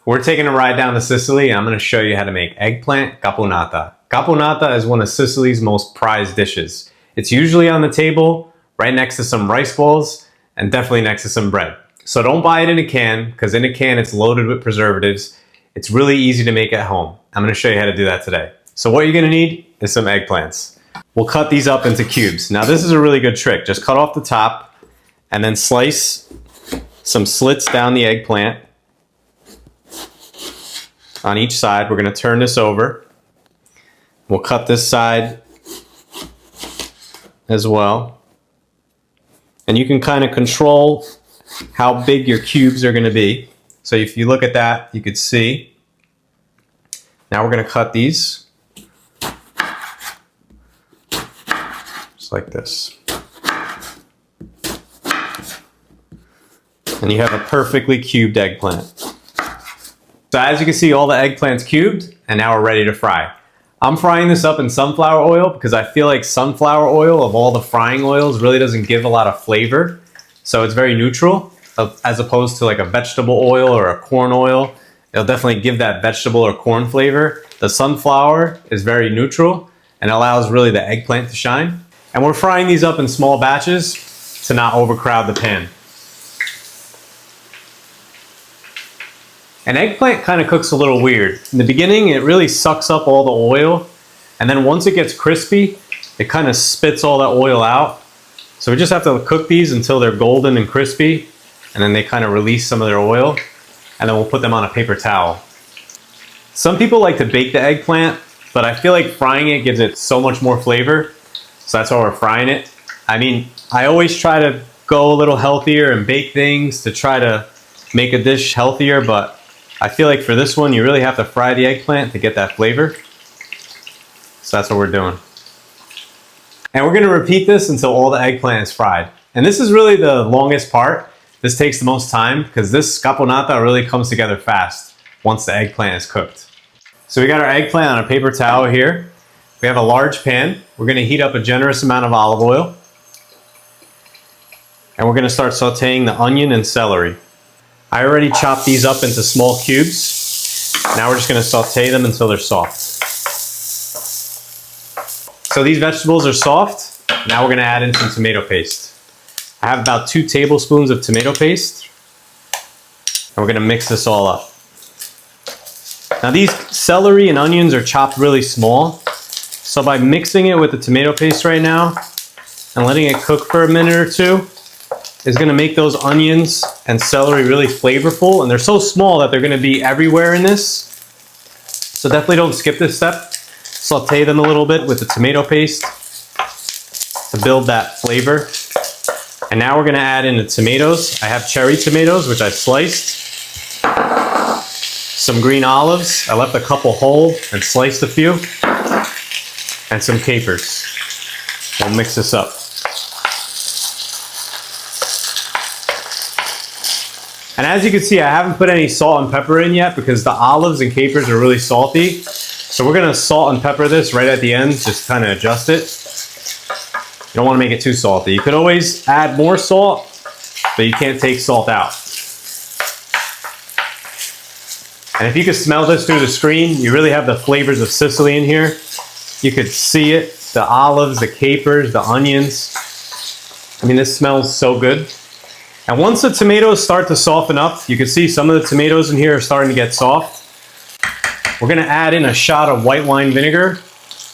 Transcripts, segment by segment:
We're taking a ride down to Sicily and I'm going to show you how to make eggplant caponata. Caponata is one of Sicily's most prized dishes. It's usually on the table right next to some rice balls and definitely next to some bread. So don't buy it in a can, because in a can it's loaded with preservatives. It's really easy to make at home. I'm going to show you how to do that today. So what you're going to need is some eggplants. We'll cut these up into cubes. Now this is a really good trick. Just cut off the top and then slice some slits down the eggplant on each side. We're going to turn this over. We'll cut this side as well. And you can kind of control how big your cubes are going to be. So if you look at that, you could see. Now we're going to cut these just like this. And you have a perfectly cubed eggplant. So as you can see, all the eggplants cubed, and now we're ready to fry. I'm frying this up in sunflower oil because I feel like sunflower oil, of all the frying oils, really doesn't give a lot of flavor. So it's very neutral, as opposed to like a vegetable oil or a corn oil. It'll definitely give that vegetable or corn flavor. The sunflower is very neutral and allows really the eggplant to shine. And we're frying these up in small batches to not overcrowd the pan. An eggplant kind of cooks a little weird. In the beginning, it really sucks up all the oil, and then once it gets crispy, it kind of spits all that oil out. So we just have to cook these until they're golden and crispy, and then they kind of release some of their oil, and then we'll put them on a paper towel. Some people like to bake the eggplant, but I feel like frying it gives it so much more flavor, so that's why we're frying it. I mean, I always try to go a little healthier and bake things to try to make a dish healthier, but I feel like for this one, you really have to fry the eggplant to get that flavor. So that's what we're doing. And we're going to repeat this until all the eggplant is fried. And this is really the longest part. This takes the most time because this caponata really comes together fast once the eggplant is cooked. So we got our eggplant on a paper towel here. We have a large pan. We're going to heat up a generous amount of olive oil. And we're going to start sauteing the onion and celery. I already chopped these up into small cubes. Now we're just going to saute them until they're soft. So these vegetables are soft. Now we're going to add in some tomato paste. I have about 2 tablespoons of tomato paste. And we're going to mix this all up. Now these celery and onions are chopped really small. So by mixing it with the tomato paste right now and letting it cook for a minute or two, is going to make those onions and celery really flavorful, and they're so small that they're going to be everywhere in this. So definitely don't skip this step. Saute them a little bit with the tomato paste to build that flavor. And now we're going to add in the tomatoes. I have cherry tomatoes, which I sliced. Some green olives. I left a couple whole and sliced a few. And some capers. We'll mix this up. And as you can see, I haven't put any salt and pepper in yet because the olives and capers are really salty. So we're going to salt and pepper this right at the end, just kind of adjust it. You don't want to make it too salty. You could always add more salt, but you can't take salt out. And if you could smell this through the screen, you really have the flavors of Sicily in here. You could see it, the olives, the capers, the onions. I mean, this smells so good. And once the tomatoes start to soften up, you can see some of the tomatoes in here are starting to get soft. We're going to add in a shot of white wine vinegar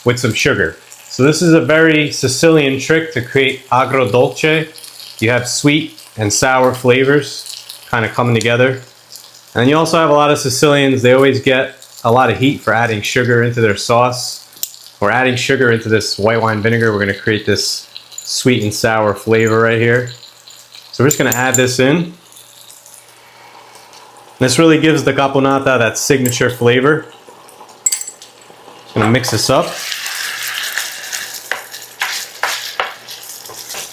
with some sugar. So this is a very Sicilian trick to create agrodolce. You have sweet and sour flavors kind of coming together. And you also have a lot of Sicilians, they always get a lot of heat for adding sugar into their sauce. We're adding sugar into this white wine vinegar. We're going to create this sweet and sour flavor right here. So we're just going to add this in. This really gives the caponata that signature flavor. I'm going to mix this up.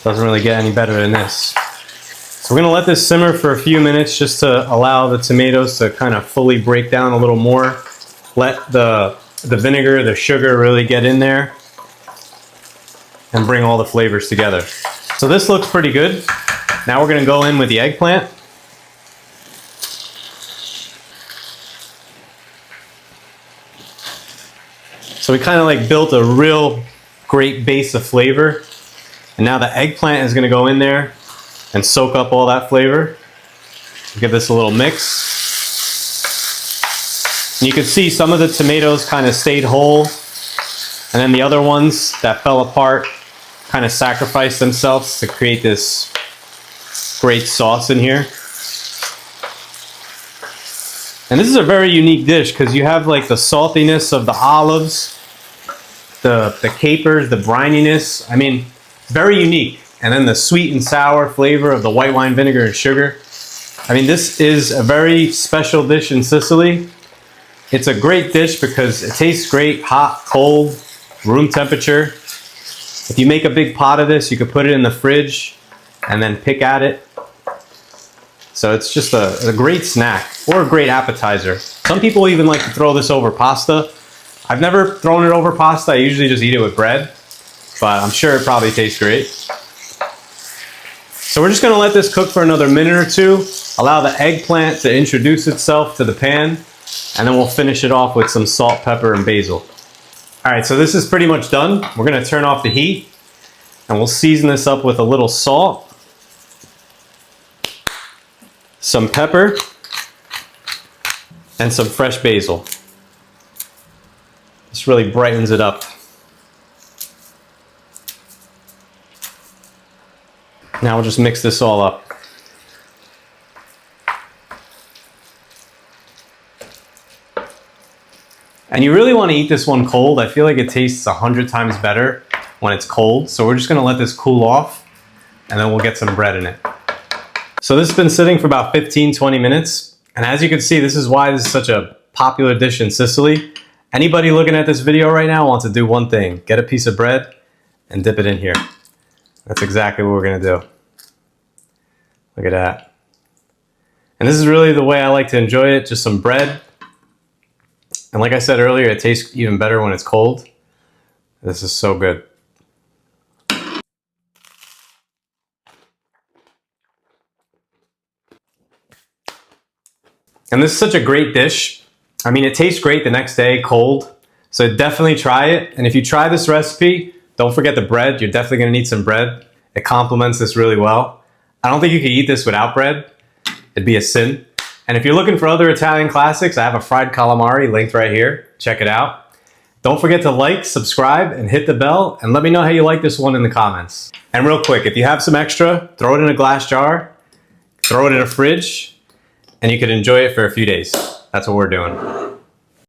Doesn't really get any better than this. So we're going to let this simmer for a few minutes just to allow the tomatoes to kind of fully break down a little more. Let the vinegar, the sugar really get in there and bring all the flavors together. So this looks pretty good. Now we're going to go in with the eggplant. So we kind of like built a real great base of flavor. And now the eggplant is gonna go in there and soak up all that flavor. Give this a little mix. And you can see some of the tomatoes kind of stayed whole, and then the other ones that fell apart kind of sacrificed themselves to create this great sauce in here. And this is a very unique dish because you have like the saltiness of the olives, the capers, the brininess. I mean, very unique. And then the sweet and sour flavor of the white wine vinegar and sugar. I mean, this is a very special dish in Sicily. It's a great dish because it tastes great, hot, cold, room temperature. If you make a big pot of this, you could put it in the fridge and then pick at it. So it's just a great snack or a great appetizer. Some people even like to throw this over pasta. I've never thrown it over pasta. I usually just eat it with bread, but I'm sure it probably tastes great. So we're just gonna let this cook for another minute or two, allow the eggplant to introduce itself to the pan, and then we'll finish it off with some salt, pepper, and basil. All right, so this is pretty much done. We're gonna turn off the heat, and we'll season this up with a little salt, some pepper, and some fresh basil. This really brightens it up. Now we'll just mix this all up. And you really want to eat this one cold. I feel like it tastes 100 times better when it's cold. So we're just going to let this cool off, and then we'll get some bread in it. So this has been sitting for about 15-20 minutes. And as you can see, this is why this is such a popular dish in Sicily. Anybody looking at this video right now wants to do one thing: get a piece of bread and dip it in here. That's exactly what we're going to do. Look at that. And this is really the way I like to enjoy it, just some bread. And like I said earlier, it tastes even better when it's cold. This is so good. And this is such a great dish. I mean, it tastes great the next day, cold. So definitely try it. And if you try this recipe, don't forget the bread. You're definitely gonna need some bread. It complements this really well. I don't think you could eat this without bread. It'd be a sin. And if you're looking for other Italian classics, I have a fried calamari linked right here. Check it out. Don't forget to like, subscribe, and hit the bell, and let me know how you like this one in the comments. And real quick, if you have some extra, throw it in a glass jar, throw it in a fridge, and you can enjoy it for a few days. That's what we're doing.